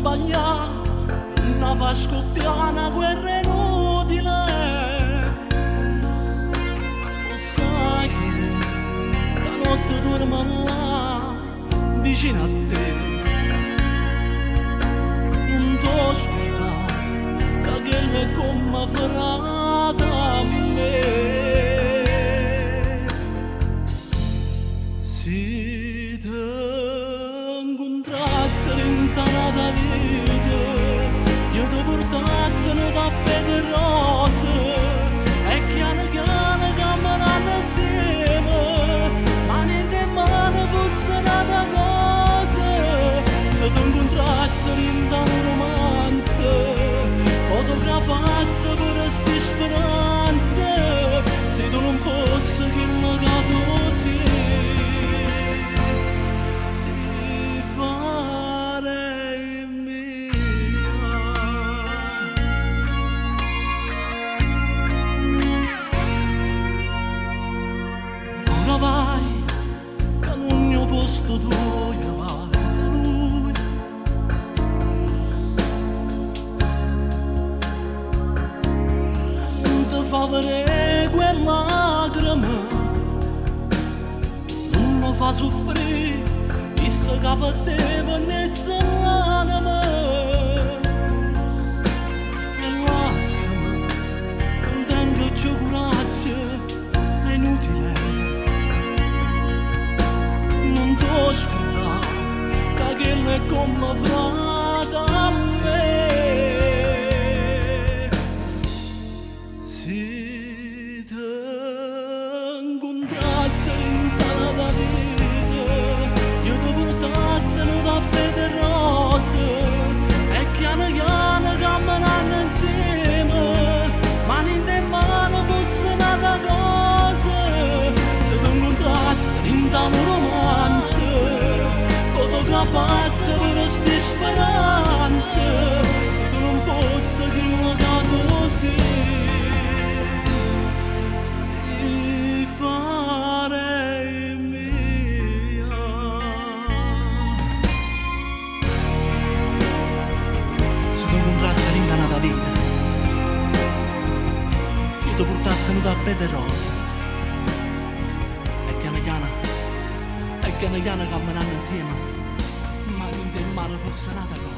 sbagliare, non fa scoppiare una guerra inutile. Lo sai che la notte dormo là, vicino a te. Non t'ho ascoltato, che quello è come farà da me. Si te incontrassero in tanta vita, io ti portassero da belle rose e piano piano camminando insieme, mani in mano fosse nata cosa. Se ti incontrassero in tanta romanza, fotografasse per sti speranze, se tu non fossi che lo capo sì. Vai, che l'ogni posto tuo vai da lui. Non ti fa vedere quella lacrima, non lo fa soffrire, visto che per te per nessuna l'anima. E lasciami, non tengo più coraggio, è inutile. Scusa, che quello è come frata a me. Se ti incontrasse in tanta vita, io ti portassero da belle rose e piano piano camminando insieme, mani in mano fosse nata cosa. Se ti incontrassero in tanta romanza, fotografasse per sti speranze, se tu non fosse che una così, ti farei mia. Se tu incontrasse in tanta vita, io ti portassero da belle rose e piano piano camminando insieme, ma in mano fosse nata cosa.